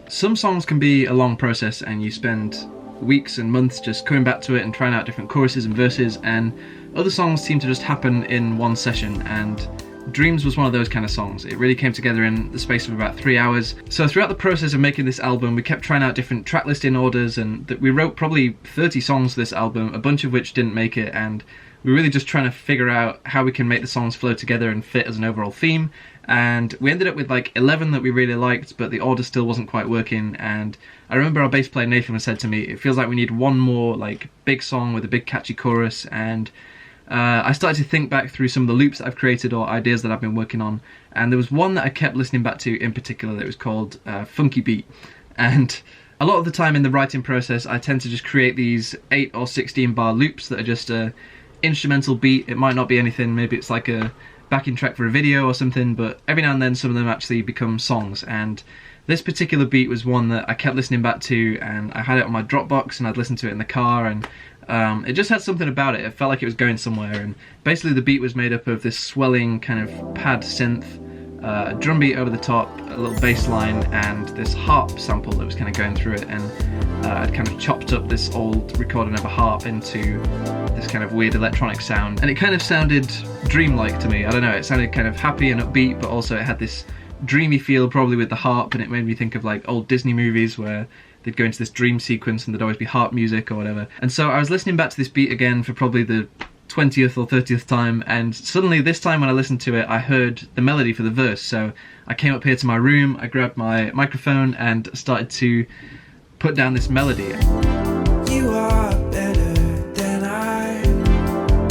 Some songs can be a long process and you spend weeks and months just coming back to it and trying out different choruses and verses, and other songs seem to just happen in one session, and Dreams was one of those kind of songs. It really came together in the space of about 3 hours. So throughout the process of making this album, we kept trying out different track listing orders, and we wrote probably 30 songs for this album, a bunch of which didn't make it, and we were really just trying to figure out how we can make the songs flow together and fit as an overall theme. And we ended up with like 11 that we really liked, but the order still wasn't quite working. And I remember our bass player Nathan had said to me, it feels like we need one more like big song with a big catchy chorus. And I started to think back through some of the loops that I've created or ideas that I've been working on, and there was one that I kept listening back to in particular that was called Funky Beat. And a lot of the time in the writing process I tend to just create these 8 or 16 bar loops that are just a instrumental beat. It might not be anything, maybe it's like a backing track for a video or something, but every now and then some of them actually become songs. And this particular beat was one that I kept listening back to, and I had it on my Dropbox and I'd listen to it in the car, and it just had something about it. It felt like it was going somewhere. And basically the beat was made up of this swelling kind of pad synth, a drum beat over the top, a little bass line, and this harp sample that was kind of going through it. And I'd kind of chopped up this old recording of a harp into this kind of weird electronic sound, and it kind of sounded dreamlike to me. I don't know, it sounded kind of happy and upbeat, but also it had this dreamy feel, probably with the harp, and it made me think of like old Disney movies where they'd go into this dream sequence and there'd always be harp music or whatever. And so I was listening back to this beat again for probably the 20th or 30th time, and suddenly this time when I listened to it I heard the melody for the verse. So I came up here to my room, I grabbed my microphone and started to put down this melody. You are better than I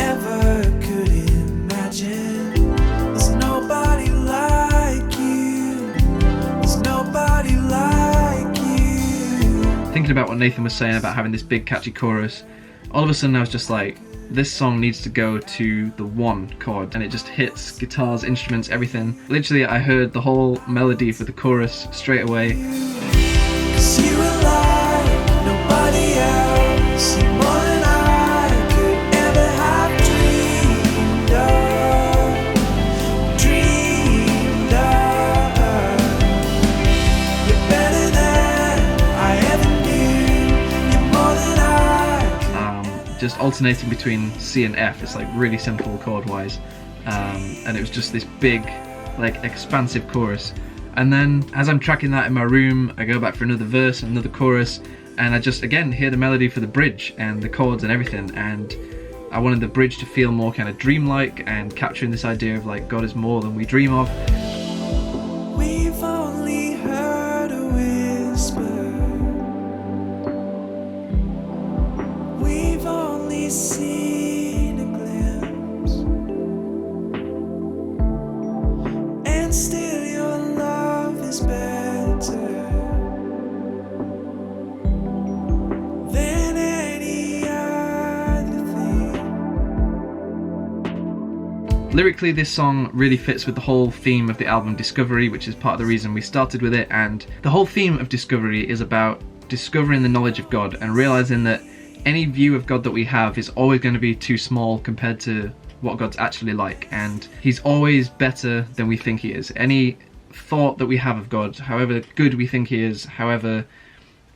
ever could imagine. There's nobody like you. There's nobody like you. Thinking about what Nathan was saying about having this big catchy chorus, all of a sudden I was just like, this song needs to go to the 1 chord, and it just hits guitars, instruments, everything. Literally I heard the whole melody for the chorus straight away. 'Cause you are like nobody else. You're more than I could ever have dreamed of. You're better than I ever knew. You're more than I. Just alternating between C and F. It's like really simple chord-wise, and it was just this big, like expansive chorus. And then as I'm tracking that in my room, I go back for another verse, another chorus, and I just again hear the melody for the bridge and the chords and everything, and I wanted the bridge to feel more kind of dreamlike and capturing this idea of like God is more than we dream of. We've only heard a whisper. We've only seen a glimpse. And still your love is better than any other thing. Lyrically, this song really fits with the whole theme of the album Discovery, which is part of the reason we started with it. And the whole theme of Discovery is about discovering the knowledge of God and realizing that any view of God that we have is always going to be too small compared to what God's actually like, and he's always better than we think he is. Any thought that we have of God, however good we think he is, however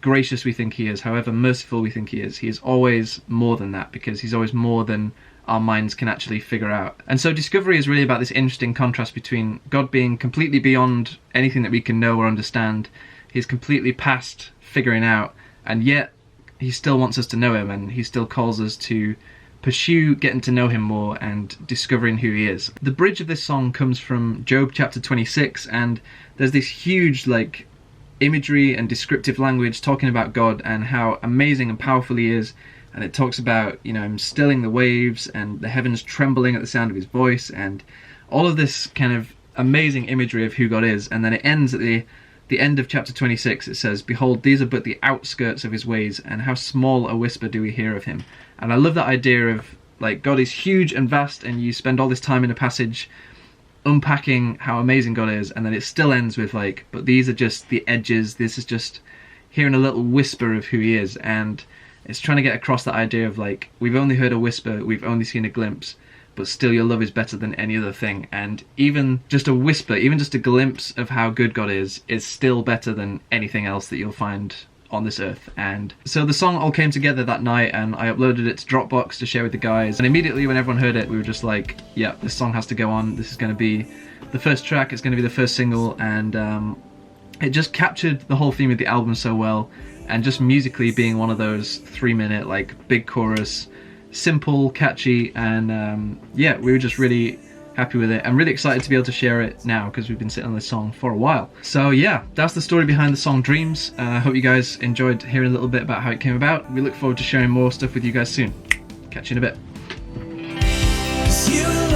gracious we think he is, however merciful we think he is always more than that, because he's always more than our minds can actually figure out. And so Discovery is really about this interesting contrast between God being completely beyond anything that we can know or understand. He's completely past figuring out, and yet he still wants us to know him, and he still calls us to pursue getting to know him more and discovering who he is. The bridge of this song comes from Job chapter 26, and there's this huge like imagery and descriptive language talking about God and how amazing and powerful he is. And it talks about, you know, him stilling the waves and the heavens trembling at the sound of his voice, and all of this kind of amazing imagery of who God is. And then it ends at the end of chapter 26. It says, "Behold, these are but the outskirts of his ways, and how small a whisper do we hear of him." And I love that idea of like God is huge and vast, and you spend all this time in a passage unpacking how amazing God is, and then it still ends with like, but these are just the edges. This is just hearing a little whisper of who he is. And it's trying to get across that idea of like, we've only heard a whisper, we've only seen a glimpse, but still your love is better than any other thing. And even just a whisper, even just a glimpse of how good God is still better than anything else that you'll find on this earth. And so the song all came together that night, and I uploaded it to Dropbox to share with the guys, and immediately when everyone heard it, we were just like, yeah, this song has to go on. This is going to be the first track, it's going to be the first single. And it just captured the whole theme of the album so well, and just musically being one of those 3-minute like big chorus, simple, catchy, and yeah, we were just really happy with it. I'm really excited to be able to share it now because we've been sitting on this song for a while. So yeah, that's the story behind the song Dreams. I hope you guys enjoyed hearing a little bit about how it came about. We look forward to sharing more stuff with you guys soon. Catch you in a bit. 'Cause you